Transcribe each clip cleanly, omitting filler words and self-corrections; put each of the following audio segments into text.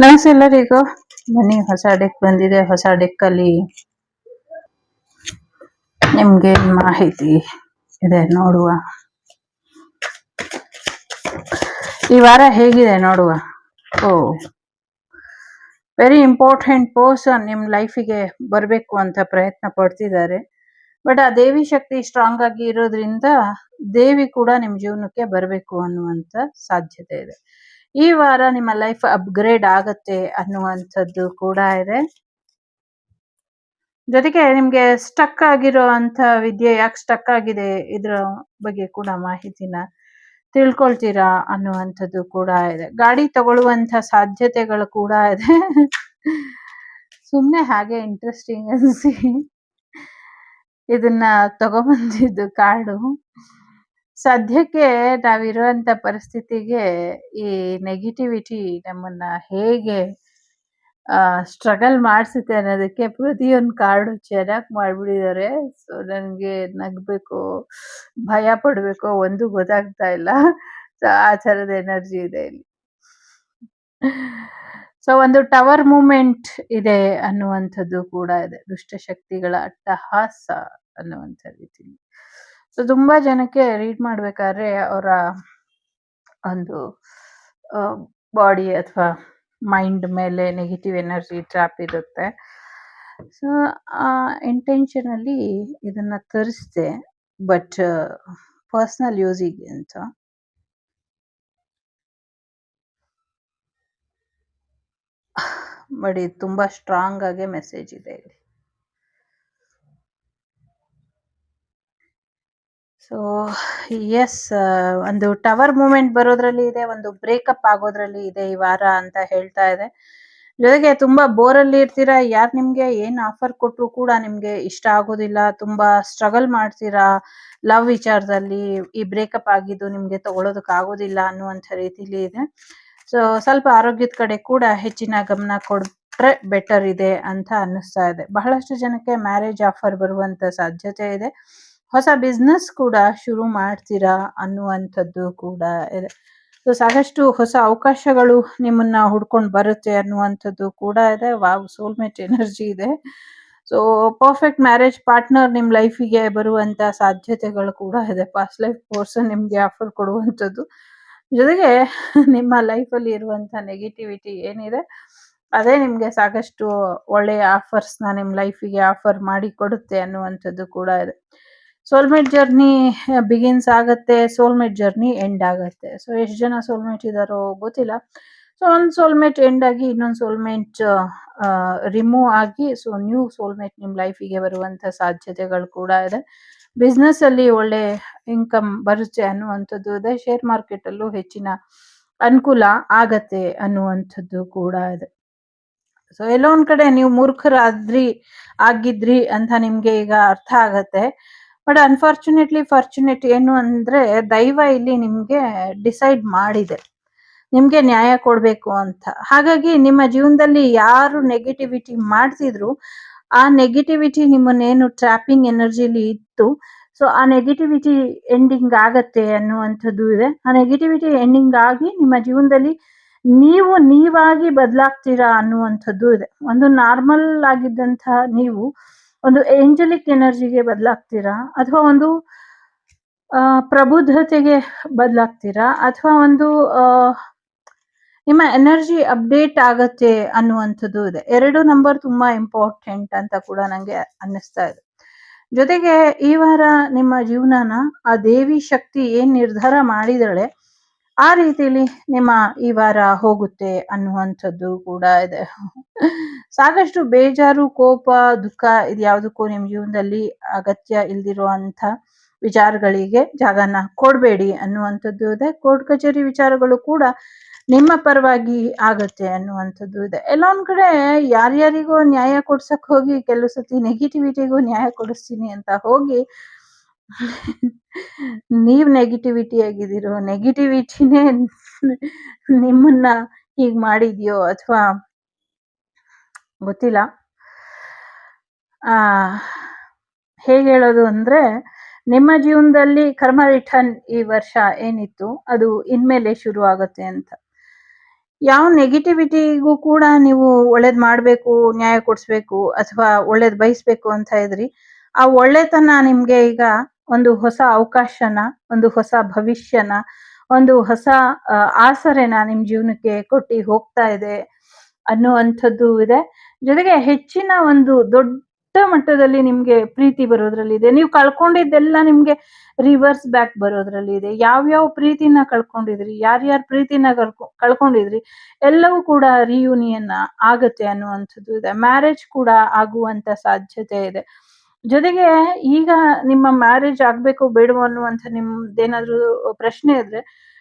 ನಮಸ್ತೆ ಎಲ್ಲರಿಗೂ. ಬನ್ನಿ, ಹೊಸ ಡೆಕ್ ಬಂದಿದೆ. ಹೊಸ ಡೆಕ್ಕಲ್ಲಿ ನಿಮ್ಗೆ ಮಾಹಿತಿ ಇದೆ, ನೋಡುವ. ಈ ವಾರ ಹೇಗಿದೆ ನೋಡುವ. ವೆರಿ ಇಂಪಾರ್ಟೆಂಟ್ ಪರ್ಸನ್ ನಿಮ್ಮ ಲೈಫಿಗೆ ಬರಬೇಕು ಅಂತ ಪ್ರಯತ್ನ ಪಡ್ತಿದ್ದಾರೆ. ಬಟ್ ಆ ದೇವಿ ಶಕ್ತಿ ಸ್ಟ್ರಾಂಗ್ ಆಗಿ ಇರೋದ್ರಿಂದ ದೇವಿ ಕೂಡ ನಿಮ್ಮ ಜೀವನಕ್ಕೆ ಬರಬೇಕು ಅನ್ನುವಂಥ ಸಾಧ್ಯತೆ ಇದೆ. ಈ ವಾರ ನಿಮ್ಮ ಲೈಫ್ ಅಪ್ಗ್ರೇಡ್ ಆಗತ್ತೆ ಅನ್ನುವಂಥದ್ದು ಕೂಡ ಇದೆ. ಜೊತೆಗೆ ನಿಮ್ಗೆ ಸ್ಟಕ್ ಆಗಿರೋ ಅಂತ ವಿದ್ಯೆ ಯಾಕೆ ಸ್ಟಕ್ ಆಗಿದೆ ಇದ್ರ ಬಗ್ಗೆ ಕೂಡ ಮಾಹಿತಿನ ತಿಳ್ಕೊಳ್ತೀರಾ ಅನ್ನುವಂಥದ್ದು ಕೂಡ ಇದೆ. ಗಾಡಿ ತಗೊಳ್ಳುವಂತ ಸಾಧ್ಯತೆಗಳು ಕೂಡ ಇದೆ. ಸುಮ್ಮನೆ ಹಾಗೆ ಇಂಟ್ರೆಸ್ಟಿಂಗ್ ಅನ್ಸಿ ಇದನ್ನ ತಗೊಬಂದಿದ್ದು ಕಾರ್ಡು. ಸದ್ಯಕ್ಕೆ ನಾವಿರುವಂತ ಪರಿಸ್ಥಿತಿಗೆ ಈ ನೆಗೆಟಿವಿಟಿ ನಮ್ಮನ್ನ ಹೇಗೆ ಸ್ಟ್ರಗಲ್ ಮಾಡಿಸುತ್ತೆ ಅನ್ನೋದಕ್ಕೆ ಪ್ರತಿಯೊಂದು ಕಾರ್ಡು ಚೆನ್ನಾಗಿ ಮಾಡ್ಬಿಟ್ಟಿದ್ದಾರೆ. ಸೊ ನನಗೆ ನಗಬೇಕು, ಭಯ ಪಡಬೇಕು ಒಂದು ಗೊತ್ತಾಗ್ತಾ ಇಲ್ಲ. ಸೊ ಆ ಥರದ ಎನರ್ಜಿ ಇದೆ ಇಲ್ಲಿ. ಸೊ ಒಂದು ಟವರ್ ಮೂಮೆಂಟ್ ಇದೆ ಅನ್ನುವಂಥದ್ದು ಕೂಡ ಇದೆ. ದುಷ್ಟಶಕ್ತಿಗಳ ಅಟ್ಟಹಾಸ ಅನ್ನುವಂಥ ರೀತಿಯಲ್ಲಿ. ಸೊ ತುಂಬಾ ಜನಕ್ಕೆ ರೀಡ್ ಮಾಡ್ಬೇಕಾದ್ರೆ ಅವರ ಒಂದು ಬಾಡಿ ಅಥವಾ ಮೈಂಡ್ ಮೇಲೆ ನೆಗೆಟಿವ್ ಎನರ್ಜಿ ಟ್ರ್ಯಾಪ್ ಇರುತ್ತೆ. ಸೊ ಇಂಟೆನ್ಷನಲ್ಲಿ ಇದನ್ನ ತರಿಸ್ದೆ, ಬಟ್ ಪರ್ಸ್ನಲ್ ಯೂಸಿಗೆ ಅಂತ. ಬಟ್ ಇದು ತುಂಬಾ ಸ್ಟ್ರಾಂಗ್ ಆಗಿ ಮೆಸೇಜ್ ಇದೆ ಇಲ್ಲಿ. ಸೊ ಎಸ್, ಒಂದು ಟವರ್ ಮೂಮೆಂಟ್ ಬರೋದ್ರಲ್ಲಿ ಇದೆ, ಒಂದು ಬ್ರೇಕಪ್ ಆಗೋದ್ರಲ್ಲಿ ಇದೆ ಈ ವಾರ ಅಂತ ಹೇಳ್ತಾ ಇದೆ. ಜೊತೆಗೆ ತುಂಬಾ ಬೋರಲ್ಲಿ ಇರ್ತೀರಾ. ಯಾರು ನಿಮ್ಗೆ ಏನ್ ಆಫರ್ ಕೊಟ್ರು ಕೂಡ ನಿಮ್ಗೆ ಇಷ್ಟ ಆಗೋದಿಲ್ಲ. ತುಂಬಾ ಸ್ಟ್ರಗಲ್ ಮಾಡ್ತೀರಾ ಲವ್ ವಿಚಾರದಲ್ಲಿ. ಈ ಬ್ರೇಕಪ್ ಆಗಿದ್ದು ನಿಮ್ಗೆ ತಗೊಳೋದಕ್ ಆಗೋದಿಲ್ಲ ಅನ್ನುವಂಥ ರೀತಿಲಿ ಇದೆ. ಸೊ ಸ್ವಲ್ಪ ಆರೋಗ್ಯದ ಕಡೆ ಕೂಡ ಹೆಚ್ಚಿನ ಗಮನ ಕೊಟ್ರೆ ಬೆಟರ್ ಇದೆ ಅಂತ ಅನ್ನಿಸ್ತಾ ಇದೆ. ಬಹಳಷ್ಟು ಜನಕ್ಕೆ ಮ್ಯಾರೇಜ್ ಆಫರ್ ಬರುವಂತ ಸಾಧ್ಯತೆ ಇದೆ. ಹೊಸ ಬಿಸ್ನೆಸ್ ಕೂಡ ಶುರು ಮಾಡ್ತೀರಾ ಅನ್ನುವಂಥದ್ದು ಕೂಡ ಇದೆ. ಸೊ ಸಾಕಷ್ಟು ಹೊಸ ಅವಕಾಶಗಳು ನಿಮ್ಮನ್ನ ಹುಡ್ಕೊಂಡು ಬರುತ್ತೆ ಅನ್ನುವಂಥದ್ದು ಕೂಡ ಇದೆ. ವಾವ್, ಸೋಲ್ಮೇಟ್ ಎನರ್ಜಿ ಇದೆ. ಸೊ ಪರ್ಫೆಕ್ಟ್ ಮ್ಯಾರೇಜ್ ಪಾರ್ಟ್ನರ್ ನಿಮ್ ಲೈಫಿಗೆ ಬರುವಂತ ಸಾಧ್ಯತೆಗಳು ಕೂಡ ಇದೆ. ಪಾಸ್ಟ್ ಲೈಫ್ ಪರ್ಸನ್ ನಿಮ್ಗೆ ಆಫರ್ ಕೊಡುವಂಥದ್ದು. ಜೊತೆಗೆ ನಿಮ್ಮ ಲೈಫಲ್ಲಿ ಇರುವಂತ ನೆಗೆಟಿವಿಟಿ ಏನಿದೆ ಅದೇ ನಿಮ್ಗೆ ಸಾಕಷ್ಟು ಒಳ್ಳೆಯ ಆಫರ್ಸ್ನ ನಿಮ್ ಲೈಫಿಗೆ ಆಫರ್ ಮಾಡಿ ಕೊಡುತ್ತೆ ಅನ್ನುವಂಥದ್ದು ಕೂಡ ಇದೆ. ಸೋಲ್ಮೇಟ್ ಜರ್ನಿ ಬಿಗಿನ್ಸ್ ಆಗತ್ತೆ, ಸೋಲ್ಮೇಟ್ ಜರ್ನಿ ಎಂಡ್ ಆಗತ್ತೆ. ಸೊ ಎಷ್ಟು ಜನ ಸೋಲ್ಮೇಟ್ ಇದಾರೋ ಗೊತ್ತಿಲ್ಲ. ಸೊ ಒಂದು ಸೋಲ್ಮೇಟ್ ಎಂಡ್ ಆಗಿ ಇನ್ನೊಂದು ಸೋಲ್ಮೇಟ್ ರಿಮೂವ್ ಆಗಿ ಸೊ ನ್ಯೂ ಸೋಲ್ಮೇಟ್ ನಿಮ್ ಲೈಫಿಗೆ ಬರುವಂತ ಸಾಧ್ಯತೆಗಳು ಕೂಡ ಇದೆ. ಬಿಸ್ನೆಸ್ ಅಲ್ಲಿ ಒಳ್ಳೆ ಇನ್ಕಮ್ ಬರುತ್ತೆ ಅನ್ನುವಂಥದ್ದು ಇದೆ. ಶೇರ್ ಮಾರ್ಕೆಟ್ ಅಲ್ಲೂ ಹೆಚ್ಚಿನ ಅನುಕೂಲ ಆಗತ್ತೆ ಅನ್ನುವಂಥದ್ದು ಕೂಡ ಇದೆ. ಸೊ ಎಲ್ಲೋ ಒಂದ್ ಕಡೆ ನೀವು ಮೂರ್ಖರಾದ್ರಿ ಆಗಿದ್ರಿ ಅಂತ ನಿಮ್ಗೆ ಈಗ ಅರ್ಥ ಆಗತ್ತೆ. ಬಟ್ ಅನ್ಫಾರ್ಚುನೇಟ್ಲಿ ಫಾರ್ಚುನೇಟ್ ಏನು ಅಂದ್ರೆ ದೈವ ಇಲ್ಲಿ ನಿಮ್ಗೆ ಡಿಸೈಡ್ ಮಾಡಿದೆ ನಿಮ್ಗೆ ನ್ಯಾಯ ಕೊಡ್ಬೇಕು ಅಂತ. ಹಾಗಾಗಿ ನಿಮ್ಮ ಜೀವನದಲ್ಲಿ ಯಾರು ನೆಗೆಟಿವಿಟಿ ಮಾಡ್ತಿದ್ರು ಆ ನೆಗೆಟಿವಿಟಿ ನಿಮ್ಮನ್ನೇನು ಟ್ರ್ಯಾಪಿಂಗ್ ಎನರ್ಜಿಲಿ ಇತ್ತು, ಸೊ ಆ ನೆಗೆಟಿವಿಟಿ ಎಂಡಿಂಗ್ ಆಗತ್ತೆ ಅನ್ನುವಂಥದ್ದು ಇದೆ. ಆ ನೆಗೆಟಿವಿಟಿ ಎಂಡಿಂಗ್ ಆಗಿ ನಿಮ್ಮ ಜೀವನದಲ್ಲಿ ನೀವು ನೀವಾಗಿ ಬದಲಾಗ್ತೀರಾ ಅನ್ನುವಂಥದ್ದು ಇದೆ. ಒಂದು ನಾರ್ಮಲ್ ಆಗಿದ್ದಂಥ ನೀವು ಒಂದು ಏಂಜಲಿಕ್ ಎನರ್ಜಿಗೆ ಬದಲಾಗ್ತೀರಾ, ಅಥವಾ ಒಂದು ಪ್ರಬುದ್ಧತೆಗೆ ಬದಲಾಗ್ತೀರಾ, ಅಥವಾ ಒಂದು ನಿಮ್ಮ ಎನರ್ಜಿ ಅಪ್ಡೇಟ್ ಆಗತ್ತೆ ಅನ್ನುವಂಥದ್ದು ಇದೆ. 2 ನಂಬರ್ ತುಂಬಾ ಇಂಪಾರ್ಟೆಂಟ್ ಅಂತ ಕೂಡ ನಂಗೆ ಅನ್ನಿಸ್ತಾ ಇದೆ. ಜೊತೆಗೆ ಈ ವಾರ ನಿಮ್ಮ ಜೀವನನ ಆ ದೇವಿ ಶಕ್ತಿ ಏನ್ ನಿರ್ಧಾರ ಮಾಡಿದಳೆ ಆ ರೀತಿಲಿ ನಿಮ್ಮ ಈ ವಾರ ಹೋಗುತ್ತೆ ಅನ್ನುವಂಥದ್ದು ಕೂಡ ಇದೆ. ಸಾಕಷ್ಟು ಬೇಜಾರು, ಕೋಪ, ದುಃಖ ಇದ್ಯಾವುದಕ್ಕೂ ನಿಮ್ ಜೀವನದಲ್ಲಿ ಅಗತ್ಯ ಇಲ್ದಿರುವಂತ ವಿಚಾರಗಳಿಗೆ ಜಾಗನ ಕೊಡಬೇಡಿ ಅನ್ನುವಂಥದ್ದು ಇದೆ. ಕೋರ್ಟ್ ಕಚೇರಿ ವಿಚಾರಗಳು ಕೂಡ ನಿಮ್ಮ ಪರವಾಗಿ ಆಗತ್ತೆ ಅನ್ನುವಂಥದ್ದು ಇದೆ. ಎಲ್ಲ ಒಂದ್ ಕಡೆ ಯಾರ್ಯಾರಿಗೋ ನ್ಯಾಯ ಕೊಡ್ಸಕ್ ಹೋಗಿ ಕೆಲವು ಸತಿ ನೆಗೆಟಿವಿಟಿಗೂ ನ್ಯಾಯ ಕೊಡಿಸ್ತೀನಿ ಅಂತ ಹೋಗಿ ನೀವ್ ನೆಗೆಟಿವಿಟಿ ಆಗಿದ್ದೀರೋ, ನೆಗೆಟಿವಿಟಿನೇ ನಿಮ್ಮನ್ನ ಹೀಗ್ ಮಾಡಿದ್ಯೋ ಅಥವಾ ಗೊತ್ತಿಲ್ಲ. ಹೇಗೆ ಹೇಳೋದು ಅಂದ್ರೆ, ನಿಮ್ಮ ಜೀವನದಲ್ಲಿ ಕರ್ಮ ರಿಟರ್ನ್ ಈ ವರ್ಷ ಏನಿತ್ತು ಅದು ಇನ್ಮೇಲೆ ಶುರು ಆಗುತ್ತೆ ಅಂತ. ಯಾವ ನೆಗೆಟಿವಿಟಿಗೂ ಕೂಡ ನೀವು ಒಳ್ಳೇದ್ ಮಾಡ್ಬೇಕು, ನ್ಯಾಯ ಕೊಡಿಸ್ಬೇಕು ಅಥವಾ ಒಳ್ಳೇದ್ ಬಯಸ್ಬೇಕು ಅಂತ ಇದ್ರಿ. ಆ ಒಳ್ಳೆತನ ನಿಮ್ಗೆ ಈಗ ಒಂದು ಹೊಸ ಅವಕಾಶನ, ಒಂದು ಹೊಸ ಭವಿಷ್ಯನ, ಒಂದು ಹೊಸ ಆಸರೆನ ನಿಮ್ ಜೀವನಕ್ಕೆ ಕೊಟ್ಟಿ ಹೋಗ್ತಾ ಇದೆ ಅನ್ನುವಂಥದ್ದು ಇದೆ. ಜೊತೆಗೆ ಹೆಚ್ಚಿನ ಒಂದು ದೊಡ್ಡ ಮಟ್ಟದಲ್ಲಿ ನಿಮ್ಗೆ ಪ್ರೀತಿ ಬರೋದ್ರಲ್ಲಿದೆ. ನೀವು ಕಳ್ಕೊಂಡಿದ್ದೆಲ್ಲ ನಿಮ್ಗೆ ರಿವರ್ಸ್ ಬ್ಯಾಕ್ ಬರೋದ್ರಲ್ಲಿ ಇದೆ. ಯಾವ್ಯಾವ ಪ್ರೀತಿನ ಕಳ್ಕೊಂಡಿದ್ರಿ, ಯಾರ್ಯಾರ್ ಪ್ರೀತಿನ ಕಳ್ಕೊಂಡಿದ್ರಿ, ಎಲ್ಲವೂ ಕೂಡ ರಿಯೂನಿಯನ್ ಆಗತ್ತೆ ಅನ್ನುವಂಥದ್ದು ಇದೆ. ಮ್ಯಾರೇಜ್ ಕೂಡ ಆಗುವಂತ ಸಾಧ್ಯತೆ ಇದೆ. ಜೊತೆಗೆ ಈಗ ನಿಮ್ಮ ಮ್ಯಾರೇಜ್ ಆಗ್ಬೇಕು ಬೇಡವೋ ಅನ್ನುವಂಥ ನಿಮ್ದೇನಾದ್ರೂ ಪ್ರಶ್ನೆ ಇದ್ರೆ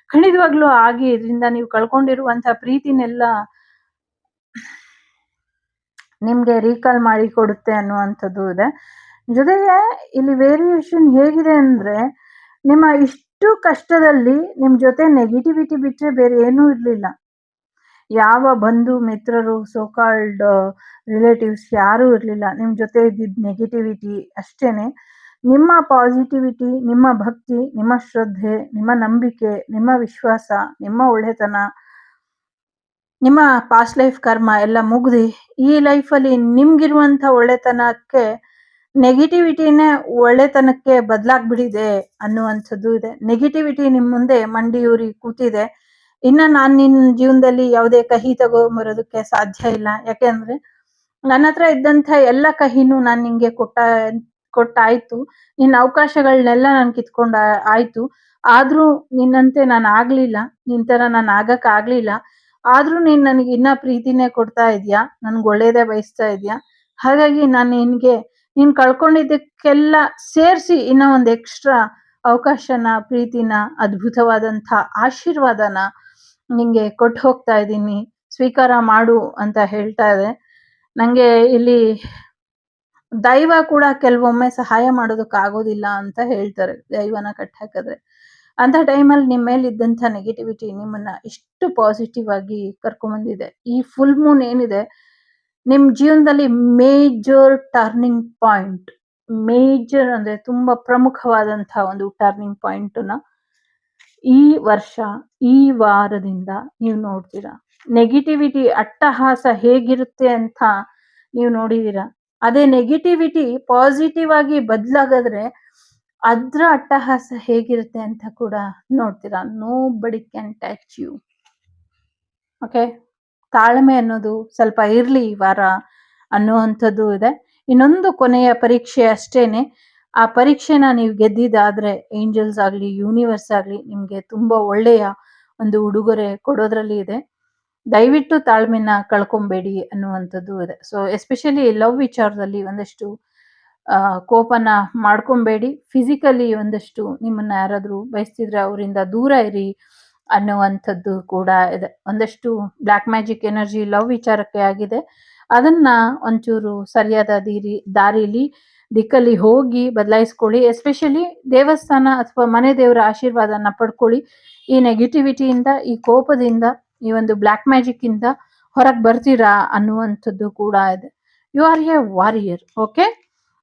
ಖಂಡಿತವಾಗ್ಲೂ ಆಗಿ ಇದರಿಂದ ನೀವು ಕಳ್ಕೊಂಡಿರುವಂತ ಪ್ರೀತಿನೆಲ್ಲ ನಿಮ್ಗೆ ರೀಕಾಲ್ ಮಾಡಿ ಕೊಡುತ್ತೆ ಅನ್ನುವಂಥದ್ದು ಇದೆ. ಜೊತೆಗೆ ಇಲ್ಲಿ ವೇರಿಯೇಷನ್ ಹೇಗಿದೆ ಅಂದ್ರೆ, ನಿಮ್ಮ ಇಷ್ಟು ಕಷ್ಟದಲ್ಲಿ ನಿಮ್ ಜೊತೆ ನೆಗೆಟಿವಿಟಿ ಬಿಟ್ರೆ ಬೇರೆ ಏನೂ ಇರ್ಲಿಲ್ಲ. ಯಾವ ಬಂಧು ಮಿತ್ರರು, ಸೋ ಕಾಲ್ಡ್ ರಿಲೇಟಿವ್ಸ್ ಯಾರೂ ಇರ್ಲಿಲ್ಲ. ನಿಮ್ ಜೊತೆ ಇದ್ದಿದ್ ನೆಗೆಟಿವಿಟಿ ಅಷ್ಟೇನೆ. ನಿಮ್ಮ ಪಾಸಿಟಿವಿಟಿ, ನಿಮ್ಮ ಭಕ್ತಿ, ನಿಮ್ಮ ಶ್ರದ್ಧೆ, ನಿಮ್ಮ ನಂಬಿಕೆ, ನಿಮ್ಮ ವಿಶ್ವಾಸ, ನಿಮ್ಮ ಒಳ್ಳೆತನ, ನಿಮ್ಮ ಪಾಸ್ಟ್ ಲೈಫ್ ಕರ್ಮ ಎಲ್ಲ ಮುಗ್ದಿ ಈ ಲೈಫಲ್ಲಿ ನಿಮ್ಗಿರುವಂತ ಒಳ್ಳೆತನಕ್ಕೆ ನೆಗೆಟಿವಿಟಿನೇ ಒಳ್ಳೆತನಕ್ಕೆ ಬದಲಾಗ್ಬಿಟ್ಟಿದೆ ಅನ್ನುವಂಥದ್ದು ಇದೆ. ನೆಗೆಟಿವಿಟಿ ನಿಮ್ ಮುಂದೆ ಮಂಡಿಯೂರಿ ಕೂತಿದೆ. ಇನ್ನ ನಾನ್ ನಿನ್ ಜೀವನದಲ್ಲಿ ಯಾವುದೇ ಕಹಿ ತಗೊಂಬರೋದಕ್ಕೆ ಸಾಧ್ಯ ಇಲ್ಲ. ಯಾಕೆಂದ್ರೆ ನನ್ನ ಹತ್ರ ಇದ್ದಂಥ ಎಲ್ಲ ಕಹಿನೂ ನಾನ್ ನಿಂಗೆ ಕೊಟ್ಟಾಯ್ತು. ನಿನ್ನ ಅವಕಾಶಗಳನ್ನೆಲ್ಲ ನಾನ್ ಕಿತ್ಕೊಂಡ್ ಆಯ್ತು. ಆದ್ರೂ ನಿನ್ನಂತೆ ನಾನ್ ಆಗ್ಲಿಲ್ಲ. ನಿನ್ ತರ ನಾನ್ ಆಗಕ್ ಆಗ್ಲಿಲ್ಲ. ಆದ್ರೂ ನೀನ್ ನನಗೆ ಇನ್ನ ಪ್ರೀತಿನೇ ಕೊಡ್ತಾ ಇದ್ಯಾ. ನನ್ಗ್ ಒಳ್ಳೇದೇ ಬಯಸ್ತಾ ಇದ್ಯಾ. ಹಾಗಾಗಿ ನಾನ್ ನಿನ್ಗೆ ನೀನ್ ಕಳ್ಕೊಂಡಿದ್ದಕ್ಕೆಲ್ಲ ಸೇರ್ಸಿ ಇನ್ನ ಒಂದ್ ಎಕ್ಸ್ಟ್ರಾ ಅವಕಾಶನ, ಪ್ರೀತಿನ, ಅದ್ಭುತವಾದಂಥ ಆಶೀರ್ವಾದನ ನಿಂಗೆ ಕೊಟ್ಟು ಹೋಗ್ತಾ ಇದ್ದೀನಿ. ಸ್ವೀಕಾರ ಮಾಡು ಅಂತ ಹೇಳ್ತಾ ಇದೆ. ನಂಗೆ ಇಲ್ಲಿ ದೈವ ಕೂಡ ಕೆಲವೊಮ್ಮೆ ಸಹಾಯ ಮಾಡೋದಕ್ಕೆ ಆಗೋದಿಲ್ಲ ಅಂತ ಹೇಳ್ತಾರೆ, ದೈವನ ಕಟ್ಟಾಕಿದ್ರೆ. ಅಂತ ಟೈಮಲ್ಲಿ ನಿಮ್ ಮೇಲೆ ಇದ್ದಂಥ ನೆಗೆಟಿವಿಟಿ ನಿಮ್ಮನ್ನ ಇಷ್ಟು ಪಾಸಿಟಿವ್ ಆಗಿ ಕರ್ಕೊಂಡ್ಬಂದಿದೆ. ಈ ಫುಲ್ ಮೂನ್ ಏನಿದೆ ನಿಮ್ ಜೀವನದಲ್ಲಿ ಮೇಜರ್ ಟರ್ನಿಂಗ್ ಪಾಯಿಂಟ್. ಮೇಜರ್ ಅಂದ್ರೆ ತುಂಬಾ ಪ್ರಮುಖವಾದಂತಹ ಒಂದು ಟರ್ನಿಂಗ್ ಪಾಯಿಂಟ್ ನ ಈ ವರ್ಷ, ಈ ವಾರದಿಂದ ನೀವು ನೋಡ್ತೀರಾ. ನೆಗೆಟಿವಿಟಿ ಅಟ್ಟಹಾಸ ಹೇಗಿರುತ್ತೆ ಅಂತ ನೀವು ನೋಡಿದೀರಾ. ಅದೇ ನೆಗೆಟಿವಿಟಿ ಪಾಸಿಟಿವ್ ಆಗಿ ಬದಲಾಗಿದ್ರೆ ಅದ್ರ ಅಟ್ಟಹಾಸ ಹೇಗಿರುತ್ತೆ ಅಂತ ಕೂಡ ನೋಡ್ತೀರಾ. ನೋ ಬಡಿ ಕ್ಯಾನ್ ಟಚ್ ಯು. ಓಕೆ, ತಾಳ್ಮೆ ಅನ್ನೋದು ಸ್ವಲ್ಪ ಇರ್ಲಿ ಈ ವಾರ ಅನ್ನುವಂಥದ್ದು ಇದೆ. ಇನ್ನೊಂದು ಕೊನೆಯ ಪರೀಕ್ಷೆ ಅಷ್ಟೇನೆ. ಆ ಪರೀಕ್ಷೆನ ನೀವು ಗೆದ್ದಿದ್ದಾದ್ರೆ ಏಂಜಲ್ಸ್ ಆಗ್ಲಿ, ಯೂನಿವರ್ಸ್ ಆಗ್ಲಿ ನಿಮ್ಗೆ ತುಂಬಾ ಒಳ್ಳೆಯ ಒಂದು ಉಡುಗೊರೆ ಕೊಡೋದ್ರಲ್ಲಿ ಇದೆ. ದಯವಿಟ್ಟು ತಾಳ್ಮೆನ ಕಳ್ಕೊಂಬೇಡಿ ಅನ್ನುವಂಥದ್ದು ಇದೆ. ಸೊ ಎಸ್ಪೆಷಲಿ ಲವ್ ವಿಚಾರದಲ್ಲಿ ಒಂದಷ್ಟು ಕೋಪನ ಮಾಡ್ಕೊಂಬೇಡಿ. ಫಿಸಿಕಲಿ ಒಂದಷ್ಟು ನಿಮ್ಮನ್ನ ಯಾರಾದ್ರೂ ಬಯಸ್ತಿದ್ರೆ ಅವರಿಂದ ದೂರ ಇರಿ ಅನ್ನುವಂಥದ್ದು ಕೂಡ ಇದೆ. ಒಂದಷ್ಟು ಬ್ಲ್ಯಾಕ್ ಮ್ಯಾಜಿಕ್ ಎನರ್ಜಿ ಲವ್ ವಿಚಾರಕ್ಕೆ ಆಗಿದೆ. ಅದನ್ನ ಒಂಚೂರು ಸರಿಯಾದ ದಾರಿಲಿ ದಿಕ್ಕಲ್ಲಿ ಹೋಗಿ ಬದಲಾಯಿಸ್ಕೊಳ್ಳಿ. ಎಸ್ಪೆಷಲಿ ದೇವಸ್ಥಾನ ಅಥವಾ ಮನೆ ದೇವರ ಆಶೀರ್ವಾದನ ಪಡ್ಕೊಳ್ಳಿ. ಈ ನೆಗೆಟಿವಿಟಿಯಿಂದ, ಈ ಕೋಪದಿಂದ, ಈ ಒಂದು ಬ್ಲ್ಯಾಕ್ ಮ್ಯಾಜಿಕ್ ಇಂದ ಹೊರಗೆ ಬರ್ತೀರಾ ಅನ್ನುವಂಥದ್ದು ಕೂಡ ಇದೆ. You are a warrior. Okay,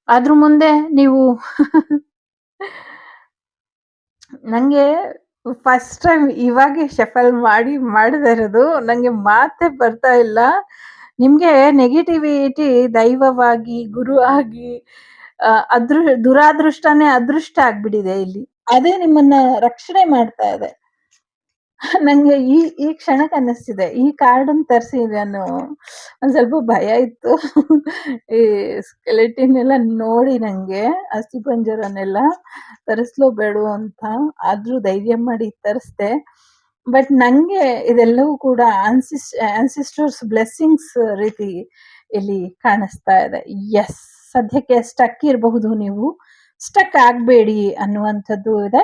ಅದ್ರ ಮುಂದೆ ನೀವು ನಂಗೆ ಫಸ್ಟ್ ಟೈಮ್ ಇವಾಗೆ ಶಫಲ್ ಮಾಡದೇ ಇರೋದು. ನಂಗೆ ಮಾತೇ ಬರ್ತಾ ಇಲ್ಲ. ನಿಮ್ಗೆ ನೆಗೆಟಿವಿಟಿ ದೈವವಾಗಿ, ಗುರು ಆಗಿ, ದುರಾದೃಷ್ಟನೇ ಅದೃಷ್ಟ ಆಗ್ಬಿಟ್ಟಿದೆ ಇಲ್ಲಿ. ಅದೇ ನಿಮ್ಮನ್ನ ರಕ್ಷಣೆ ಮಾಡ್ತಾ ಇದೆ. ನಂಗೆ ಈ ಕ್ಷಣಕ್ಕೆ ಅನ್ನಿಸ್ತಿದೆ ಈ ಕಾರ್ಡನ್ನ ತರಿಸಿ ನಾನು ಒಂದ್ ಸ್ವಲ್ಪ ಭಯ ಇತ್ತು. ಈ ಸ್ಕೆಲೆಟಿನ್ ಎಲ್ಲ ನೋಡಿ ನಂಗೆ ಅಸ್ಥಿಪಂಜರನೆಲ್ಲ ತರಿಸ್ಲೋ ಬೇಡವೋ ಅಂತ. ಆದ್ರೂ ಧೈರ್ಯ ಮಾಡಿ ತರಿಸ್ದೆ. ಬಟ್ ನಂಗೆ ಇದೆಲ್ಲವೂ ಕೂಡ ಆನ್ಸಿಸ್ಟರ್ಸ್ ಬ್ಲೆಸ್ಸಿಂಗ್ಸ್ ರೀತಿ ಇಲ್ಲಿ ಕಾಣಿಸ್ತಾ ಇದೆ. ಎಸ್, ಸದ್ಯಕ್ಕೆ ಸ್ಟಕ್ ಇರಬಹುದು, ನೀವು ಸ್ಟಕ್ ಆಗ್ಬೇಡಿ ಅನ್ನುವಂಥದ್ದು ಇದೆ.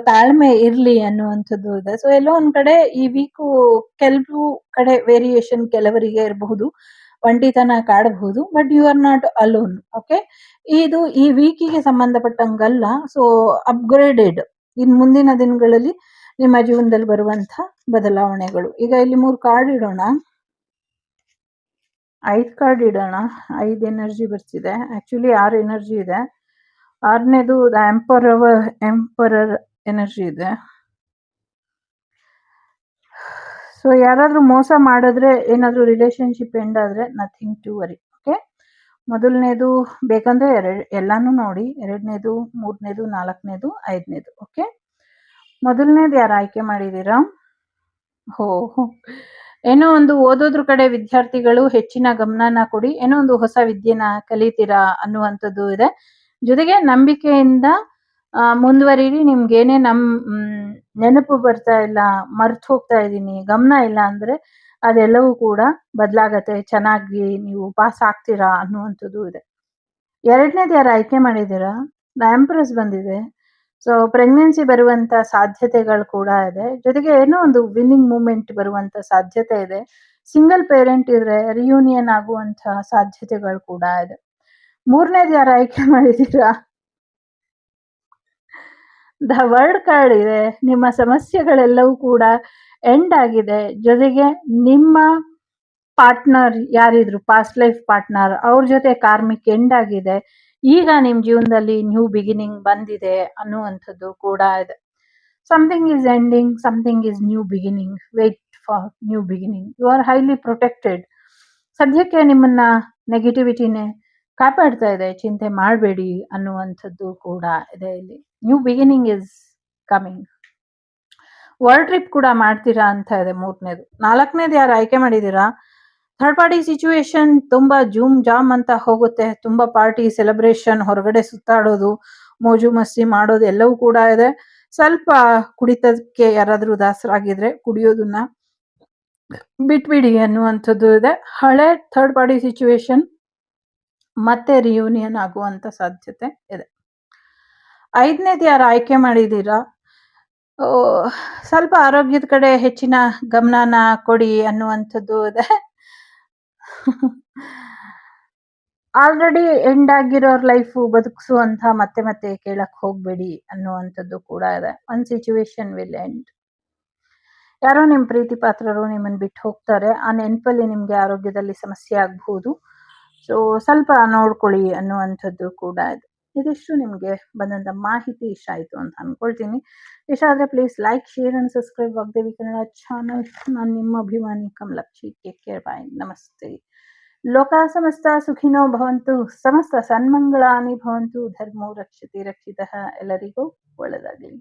ತಾಳ್ಮೆ ಇರ್ಲಿ ಅನ್ನುವಂಥದ್ದು ಇದೆ. ಸೊ ಎಲ್ಲೋ ಒಂದ್ ಕಡೆ ಈ ವೀಕು ಕೆಲವು ಕಡೆ ವೇರಿಯೇಷನ್ ಕೆಲವರಿಗೆ ಇರಬಹುದು, ಒಂಟಿತನ ಕಾಡಬಹುದು. But you are not alone. Okay, ಇದು ಈ ವೀಕಿಗೆ ಸಂಬಂಧಪಟ್ಟಂಗಲ್ಲ. ಸೊ ಅಪ್ಗ್ರೇಡೆಡ್ ಇನ್ ಮುಂದಿನ ದಿನಗಳಲ್ಲಿ ನಿಮ್ಮ ಜೀವನದಲ್ಲಿ ಬರುವಂತ ಬದಲಾವಣೆಗಳು. ಈಗ ಇಲ್ಲಿ 3 ಕಾರ್ಡ್ ಇಡೋಣ. 5 ಕಾರ್ಡ್ ಇಡೋಣ. 5 ಎನರ್ಜಿ ಬರ್ತಿದೆ. ಆಕ್ಚುಲಿ 6 ಎನರ್ಜಿ ಇದೆ. 6ನೇದು ಎಂಪರರ್ ಎನರ್ಜಿ ಇದೆ. ಸೊ ಯಾರಾದ್ರೂ ಮೋಸ ಮಾಡಿದ್ರೆ, ಏನಾದ್ರೂ ರಿಲೇಶನ್‌ಶಿಪ್ ಎಂಡ್ ಆದ್ರೆ ನಥಿಂಗ್ ಟು ವರಿ. ಓಕೆ. ಮೊದಲನೇದು ಬೇಕಂದ್ರೆ ಎಲ್ಲಾನು ನೋಡಿ. 2ನೇದು, 3ನೇದು, 4ನೇದು, 5ನೇದು. ಓಕೆ. ಮೊದಲನೇದು ಯಾರು ಆಯ್ಕೆ ಮಾಡಿದೀರಾ? ಓಹ್! ಏನೋ ಒಂದು ಓದೋದ್ರ ಕಡೆ ವಿದ್ಯಾರ್ಥಿಗಳು ಹೆಚ್ಚಿನ ಗಮನನ ಕೊಡಿ. ಏನೋ ಒಂದು ಹೊಸ ವಿದ್ಯೆನ ಕಲಿತೀರಾ ಅನ್ನುವಂಥದ್ದು ಇದೆ. ಜೊತೆಗೆ ನಂಬಿಕೆಯಿಂದ ಮುಂದುವರಿರಿ. ನಿಮ್ಗೇನೇ ನೆನಪು ಬರ್ತಾ ಇಲ್ಲ, ಮರ್ತ್ ಹೋಗ್ತಾ ಇದೀನಿ, ಗಮನ ಇಲ್ಲ ಅಂದ್ರೆ ಅದೆಲ್ಲವೂ ಕೂಡ ಬದಲಾಗತ್ತೆ. ಚೆನ್ನಾಗಿ ನೀವು ಪಾಸ್ ಆಗ್ತೀರಾ ಅನ್ನುವಂಥದ್ದು ಇದೆ. 2ನೇದು ಯಾರು ಆಯ್ಕೆ ಮಾಡಿದೀರಾ? ದ ಎಂಪ್ರೆಸ್ ಬಂದಿದೆ. ಸೊ ಪ್ರೆಗ್ನೆನ್ಸಿ ಬರುವಂತ ಸಾಧ್ಯತೆಗಳು ಕೂಡ ಇದೆ. ಜೊತೆಗೆ ಏನೋ ಒಂದು ವಿನ್ನಿಂಗ್ ಮೂಮೆಂಟ್ ಬರುವಂತ ಸಾಧ್ಯತೆ ಇದೆ. ಸಿಂಗಲ್ ಪೇರೆಂಟ್ ಇದ್ರೆ ರಿಯೂನಿಯನ್ ಆಗುವಂತಹ ಸಾಧ್ಯತೆಗಳು ಕೂಡ ಇದೆ. 3ನೇದು ಯಾರು ಆಯ್ಕೆ ಮಾಡಿದೀರಾ? ದ ವರ್ಲ್ಡ್ ಕಾರ್ಡ್ ಇದೆ. ನಿಮ್ಮ ಸಮಸ್ಯೆಗಳೆಲ್ಲವೂ ಕೂಡ ಎಂಡ್ ಆಗಿದೆ. ಜೊತೆಗೆ ನಿಮ್ಮ ಪಾರ್ಟ್ನರ್ ಯಾರಿದ್ರು, ಪಾಸ್ಟ್ ಲೈಫ್ ಪಾರ್ಟ್ನರ್, ಅವ್ರ ಜೊತೆ ಕಾರ್ಮಿಕ್ ಎಂಡ್ ಆಗಿದೆ. ಈಗ ನಿಮ್ ಜೀವನದಲ್ಲಿ ನ್ಯೂ ಬಿಗಿನಿಂಗ್ ಬಂದಿದೆ ಅನ್ನುವಂಥದ್ದು ಕೂಡ ಇದೆ. Something is ending, something is new beginning. Wait for new beginning. You are highly protected. ಸದ್ಯಕ್ಕೆ ನಿಮ್ಮನ್ನ ನೆಗೆಟಿವಿಟಿನೇ ಕಾಪಾಡ್ತಾ ಇದೆ. ಚಿಂತೆ ಮಾಡಬೇಡಿ ಅನ್ನುವಂಥದ್ದು ಕೂಡ ಇದೆ ಇಲ್ಲಿ. New beginning is coming. World trip ಕೂಡ ಮಾಡ್ತೀರಾ ಅಂತ ಇದೆ 3ನೇದು. 4ನೇದು ಯಾರು ಆಯ್ಕೆ ಮಾಡಿದೀರಾ? ಥರ್ಡ್ ಪಾರ್ಟಿ ಸಿಚುವೇಶನ್ ತುಂಬಾ ಜೂಮ್ ಜಾಮ್ ಅಂತ ಹೋಗುತ್ತೆ. ತುಂಬಾ ಪಾರ್ಟಿ ಸೆಲೆಬ್ರೇಷನ್, ಹೊರಗಡೆ ಸುತ್ತಾಡೋದು, ಮೋಜು ಮಸ್ತಿ ಮಾಡೋದು ಎಲ್ಲವೂ ಕೂಡ ಇದೆ. ಸ್ವಲ್ಪ ಕುಡಿತಕ್ಕೆ ಯಾರಾದ್ರೂ ದಾಸರಾಗಿದ್ರೆ ಕುಡಿಯೋದನ್ನ ಬಿಟ್ಬಿಡಿ ಅನ್ನುವಂಥದ್ದು ಇದೆ. ಹಳೆ ಥರ್ಡ್ ಪಾರ್ಟಿ ಸಿಚುವೇಶನ್ ಮತ್ತೆ ರಿಯೂನಿಯನ್ ಆಗುವಂತ ಸಾಧ್ಯತೆ ಇದೆ. 5ನೇದು ಯಾರು ಆಯ್ಕೆ ಮಾಡಿದೀರಾ? ಸ್ವಲ್ಪ ಆರೋಗ್ಯದ ಕಡೆ ಹೆಚ್ಚಿನ ಗಮನನ ಕೊಡಿ ಅನ್ನುವಂಥದ್ದು ಇದೆ. ಆಲ್ರೆಡಿ ಎಂಡ್ ಆಗಿರೋರ್ ಲೈಫ್ ಬದುಕಿಸುವಂತ ಮತ್ತೆ ಮತ್ತೆ ಕೇಳಕ್ ಹೋಗ್ಬೇಡಿ ಅನ್ನುವಂಥದ್ದು ಕೂಡ ಇದೆ. One situation will end. ಯಾರೋ ನಿಮ್ ಪ್ರೀತಿ ಪಾತ್ರರು ನಿಮ್ಮನ್ನ ಬಿಟ್ಟು ಹೋಗ್ತಾರೆ. ಆ ನೆನಪಲ್ಲಿ ನಿಮ್ಗೆ ಆರೋಗ್ಯದಲ್ಲಿ ಸಮಸ್ಯೆ ಆಗಬಹುದು. ಸೊ ಸ್ವಲ್ಪ ನೋಡ್ಕೊಳ್ಳಿ ಅನ್ನುವಂಥದ್ದು ಕೂಡ ಇದೆ. ಇದಿಷ್ಟು ನಿಮ್ಗೆ ಬಂದಂತ ಮಾಹಿತಿ ಇಷ್ಟ ಆಯ್ತು ಅಂತ ಅನ್ಕೊಳ್ತೀನಿ. ಇಷ್ಟ ಆದ್ರೆ please like, share and subscribe Vagdevi Kannada channel. ನಾನು ನಿಮ್ಮ ಅಭಿಮಾನಿ ಕಮಲಕ್ಷಿ. Take care. ಬಾಯ್. ನಮಸ್ತೆ. ಲೋಕ ಸಮಸ್ತ ಸುಖಿನೋ ಭವಂತು. ಸಮಸ್ತ ಸನ್ಮಂಗಳಾನಿ ಭವಂತು. ಧರ್ಮೋ ರಕ್ಷತೆ ರಕ್ಷಿತಃ. ಎಲ್ಲರಿಗೂ ಒಳ್ಳೆಯದಾಗಲಿ.